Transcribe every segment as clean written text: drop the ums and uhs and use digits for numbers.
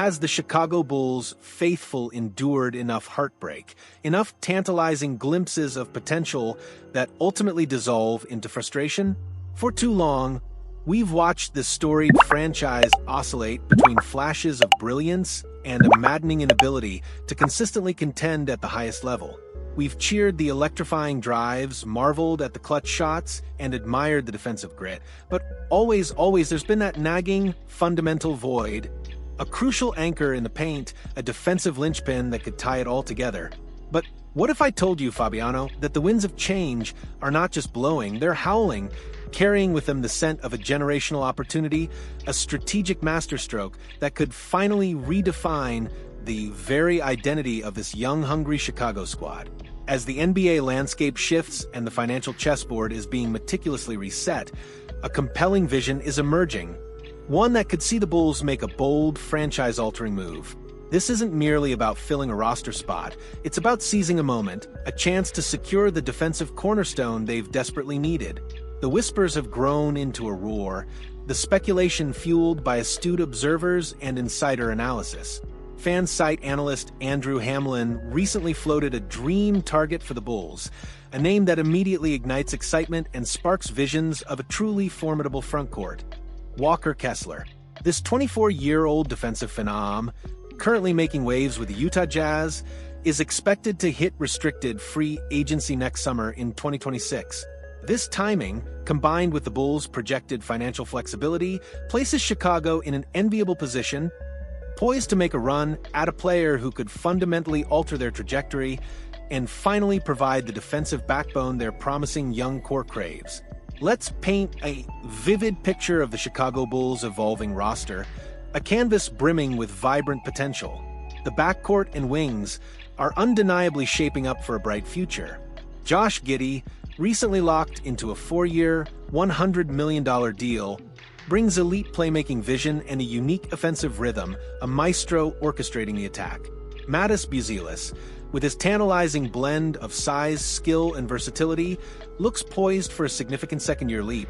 has the Chicago Bulls faithful endured enough heartbreak, enough tantalizing glimpses of potential that ultimately dissolve into frustration? For too long, we've watched this storied franchise oscillate between flashes of brilliance and a maddening inability to consistently contend at the highest level. We've cheered the electrifying drives, marveled at the clutch shots, and admired the defensive grit. But always, there's been that nagging, fundamental void, a crucial anchor in the paint, a defensive linchpin that could tie it all together. But what if I told you, Fabiano, that the winds of change are not just blowing, they're howling, carrying with them the scent of a generational opportunity, a strategic masterstroke that could finally redefine the very identity of this young, hungry Chicago squad. As the NBA landscape shifts and the financial chessboard is being meticulously reset, a compelling vision is emerging, one that could see the Bulls make a bold, franchise-altering move. This isn't merely about filling a roster spot, it's about seizing a moment, a chance to secure the defensive cornerstone they've desperately needed. The whispers have grown into a roar, the speculation fueled by astute observers and insider analysis. Fan site analyst Andrew Hamlin recently floated a dream target for the Bulls, a name that immediately ignites excitement and sparks visions of a truly formidable frontcourt. Walker Kessler. This 24-year-old defensive phenom, currently making waves with the Utah Jazz, is expected to hit restricted free agency next summer in 2026. This timing, combined with the Bulls' projected financial flexibility, places Chicago in an enviable position, poised to make a run at a player who could fundamentally alter their trajectory and finally provide the defensive backbone their promising young core craves. Let's paint a vivid picture of the Chicago Bulls' evolving roster, a canvas brimming with vibrant potential. The backcourt and wings are undeniably shaping up for a bright future. Josh Giddey, recently locked into a 4-year, $100 million deal, brings elite playmaking vision and a unique offensive rhythm, a maestro orchestrating the attack. Matas Buzelis, with his tantalizing blend of size, skill, and versatility, looks poised for a significant second-year leap,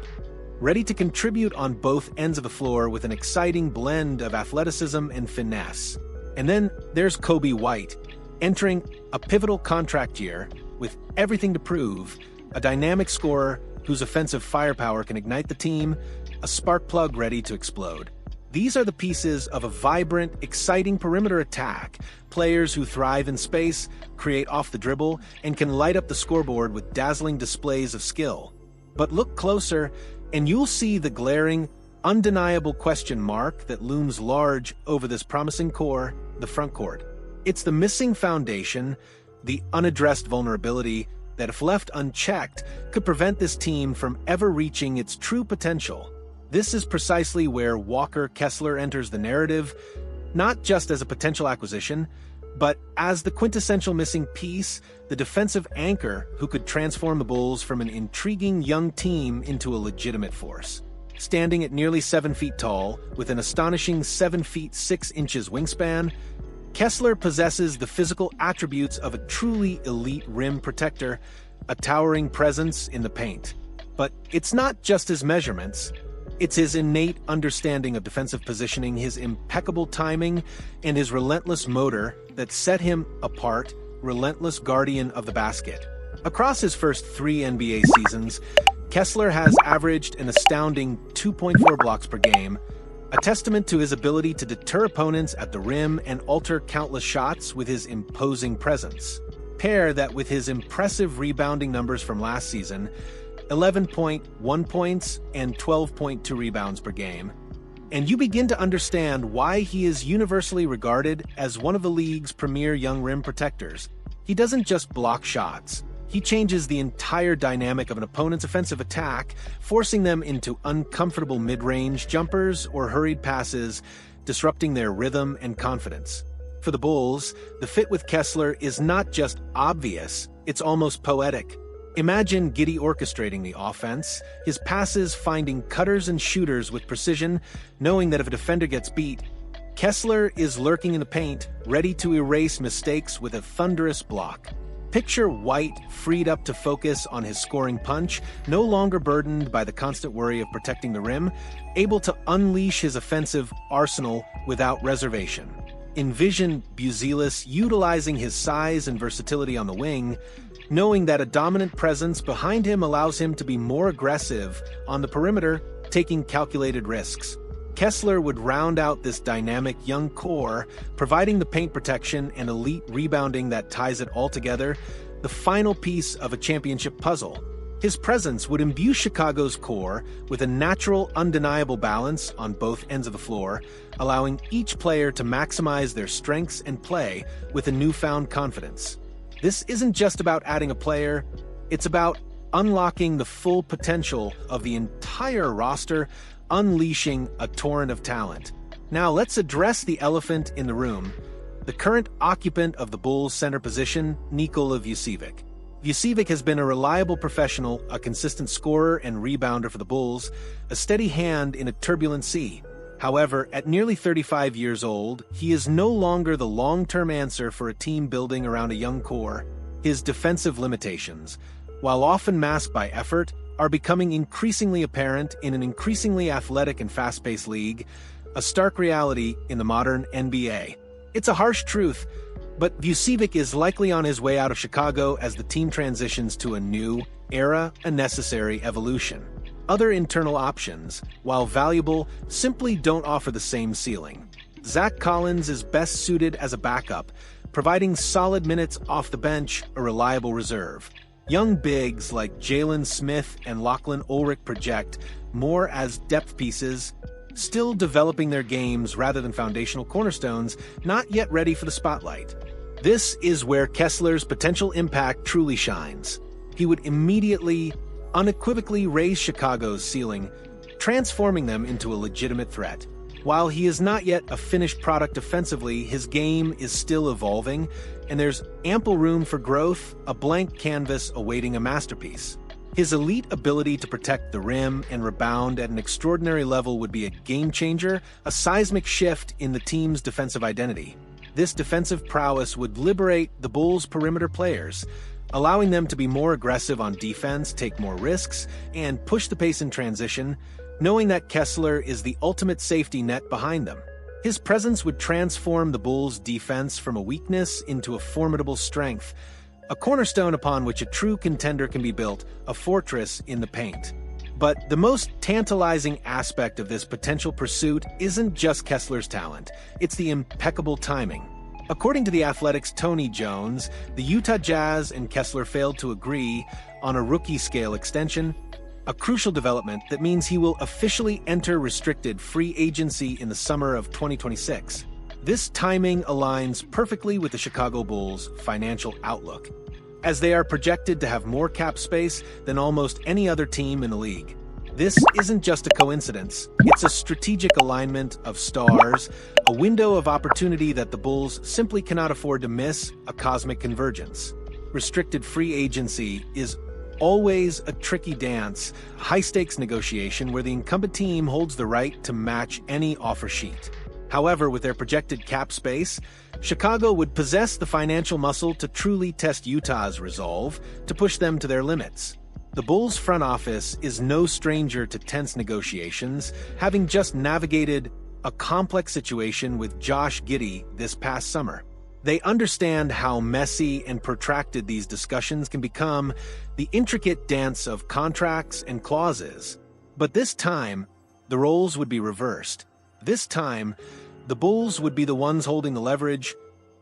ready to contribute on both ends of the floor with an exciting blend of athleticism and finesse. And then there's Coby White, entering a pivotal contract year with everything to prove, a dynamic scorer whose offensive firepower can ignite the team, a spark plug ready to explode. These are the pieces of a vibrant, exciting perimeter attack, players who thrive in space, create off the dribble, and can light up the scoreboard with dazzling displays of skill. But look closer, and you'll see the glaring, undeniable question mark that looms large over this promising core, the frontcourt. It's the missing foundation, the unaddressed vulnerability that, if left unchecked, could prevent this team from ever reaching its true potential. This is precisely where Walker Kessler enters the narrative, not just as a potential acquisition, but as the quintessential missing piece, the defensive anchor who could transform the Bulls from an intriguing young team into a legitimate force. Standing at nearly 7 feet tall, with an astonishing 7 feet 6 inches wingspan, Kessler possesses the physical attributes of a truly elite rim protector, a towering presence in the paint. But it's not just his measurements. It's his innate understanding of defensive positioning, his impeccable timing, and his relentless motor that set him apart, relentless guardian of the basket. Across his first 3 NBA seasons, Kessler has averaged an astounding 2.4 blocks per game, a testament to his ability to deter opponents at the rim and alter countless shots with his imposing presence. Pair that with his impressive rebounding numbers from last season, 11.1 points and 12.2 rebounds per game, and you begin to understand why he is universally regarded as one of the league's premier young rim protectors. He doesn't just block shots. He changes the entire dynamic of an opponent's offensive attack, forcing them into uncomfortable mid-range jumpers or hurried passes, disrupting their rhythm and confidence. For the Bulls, the fit with Kessler is not just obvious, it's almost poetic. Imagine Giddey orchestrating the offense, his passes finding cutters and shooters with precision, knowing that if a defender gets beat, Kessler is lurking in the paint, ready to erase mistakes with a thunderous block. Picture White freed up to focus on his scoring punch, no longer burdened by the constant worry of protecting the rim, able to unleash his offensive arsenal without reservation. Envision Buzelis utilizing his size and versatility on the wing, knowing that a dominant presence behind him allows him to be more aggressive on the perimeter, taking calculated risks. Kessler would round out this dynamic young core, providing the paint protection and elite rebounding that ties it all together, the final piece of a championship puzzle. His presence would imbue Chicago's core with a natural, undeniable balance on both ends of the floor, allowing each player to maximize their strengths and play with a newfound confidence. This isn't just about adding a player, it's about unlocking the full potential of the entire roster, unleashing a torrent of talent. Now let's address the elephant in the room, the current occupant of the Bulls' center position, Nikola Vucevic. Vucevic has been a reliable professional, a consistent scorer and rebounder for the Bulls, a steady hand in a turbulent sea. However, at nearly 35 years old, he is no longer the long-term answer for a team building around a young core. His defensive limitations, while often masked by effort, are becoming increasingly apparent in an increasingly athletic and fast-paced league, a stark reality in the modern NBA. It's a harsh truth, but Vucevic is likely on his way out of Chicago as the team transitions to a new era, a necessary evolution. Other internal options, while valuable, simply don't offer the same ceiling. Zach Collins is best suited as a backup, providing solid minutes off the bench, a reliable reserve. Young bigs like Jalen Smith and Lachlan Ulrich project more as depth pieces, still developing their games rather than foundational cornerstones, not yet ready for the spotlight. This is where Kessler's potential impact truly shines. He would immediately, unequivocally raise Chicago's ceiling, transforming them into a legitimate threat. While he is not yet a finished product defensively, his game is still evolving, and there's ample room for growth, a blank canvas awaiting a masterpiece. His elite ability to protect the rim and rebound at an extraordinary level would be a game-changer, a seismic shift in the team's defensive identity. This defensive prowess would liberate the Bulls' perimeter players, allowing them to be more aggressive on defense, take more risks, and push the pace in transition, knowing that Kessler is the ultimate safety net behind them. His presence would transform the Bulls' defense from a weakness into a formidable strength, a cornerstone upon which a true contender can be built, a fortress in the paint. But the most tantalizing aspect of this potential pursuit isn't just Kessler's talent, it's the impeccable timing. According to The Athletic's Tony Jones, the Utah Jazz and Kessler failed to agree on a rookie-scale extension, a crucial development that means he will officially enter restricted free agency in the summer of 2026. This timing aligns perfectly with the Chicago Bulls' financial outlook, as they are projected to have more cap space than almost any other team in the league. This isn't just a coincidence, it's a strategic alignment of stars, a window of opportunity that the Bulls simply cannot afford to miss, a cosmic convergence. Restricted free agency is always a tricky dance, a high-stakes negotiation where the incumbent team holds the right to match any offer sheet. However, with their projected cap space, Chicago would possess the financial muscle to truly test Utah's resolve, to push them to their limits. The Bulls' front office is no stranger to tense negotiations, having just navigated a complex situation with Josh Giddey this past summer. They understand how messy and protracted these discussions can become, the intricate dance of contracts and clauses. But this time, the roles would be reversed. This time, the Bulls would be the ones holding the leverage,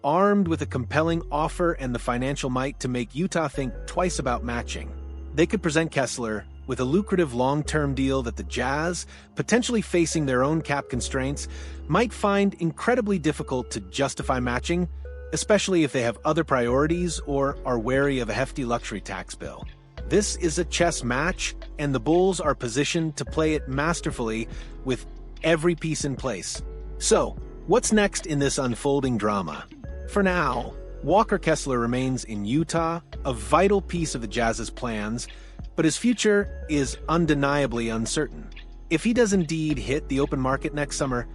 armed with a compelling offer and the financial might to make Utah think twice about matching. They could present Kessler with a lucrative long-term deal that the Jazz, potentially facing their own cap constraints, might find incredibly difficult to justify matching, especially if they have other priorities or are wary of a hefty luxury tax bill. This is a chess match, and the Bulls are positioned to play it masterfully with every piece in place. So, what's next in this unfolding drama? For now, Walker Kessler remains in Utah, a vital piece of the Jazz's plans, but his future is undeniably uncertain. If he does indeed hit the open market next summer,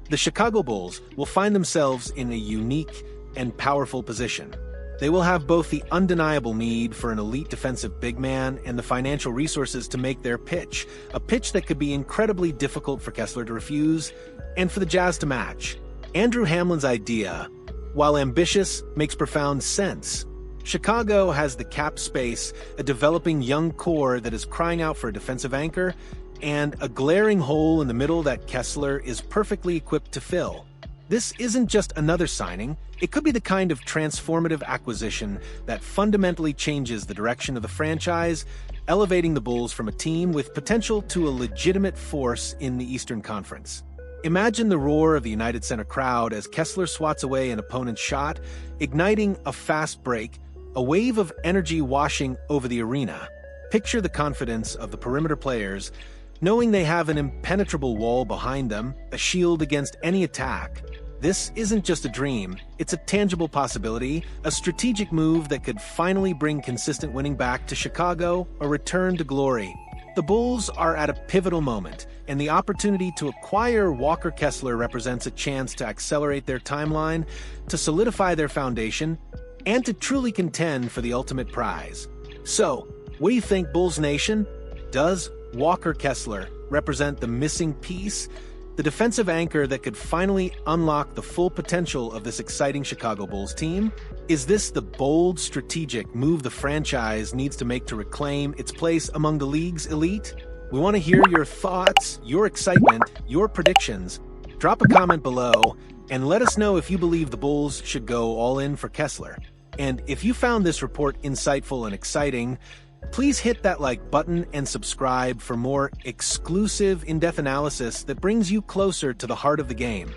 the Chicago Bulls will find themselves in a unique and powerful position. They will have both the undeniable need for an elite defensive big man and the financial resources to make their pitch, a pitch that could be incredibly difficult for Kessler to refuse and for the Jazz to match. Andrew Hamlin's idea, while ambitious, makes profound sense. Chicago has the cap space, a developing young core that is crying out for a defensive anchor, and a glaring hole in the middle that Kessler is perfectly equipped to fill. This isn't just another signing, it could be the kind of transformative acquisition that fundamentally changes the direction of the franchise, elevating the Bulls from a team with potential to a legitimate force in the Eastern Conference. Imagine the roar of the United Center crowd as Kessler swats away an opponent's shot, igniting a fast break, a wave of energy washing over the arena. Picture the confidence of the perimeter players, knowing they have an impenetrable wall behind them, a shield against any attack. This isn't just a dream, it's a tangible possibility, a strategic move that could finally bring consistent winning back to Chicago, a return to glory. The Bulls are at a pivotal moment, and the opportunity to acquire Walker Kessler represents a chance to accelerate their timeline, to solidify their foundation, and to truly contend for the ultimate prize. So, what do you think, Bulls Nation? Does Walker Kessler represent the missing piece, the defensive anchor that could finally unlock the full potential of this exciting Chicago Bulls team? Is this the bold, strategic move the franchise needs to make to reclaim its place among the league's elite? We want to hear your thoughts, your excitement, your predictions. Drop a comment below and let us know if you believe the Bulls should go all in for Kessler. And if you found this report insightful and exciting, please hit that like button and subscribe for more exclusive in-depth analysis that brings you closer to the heart of the game.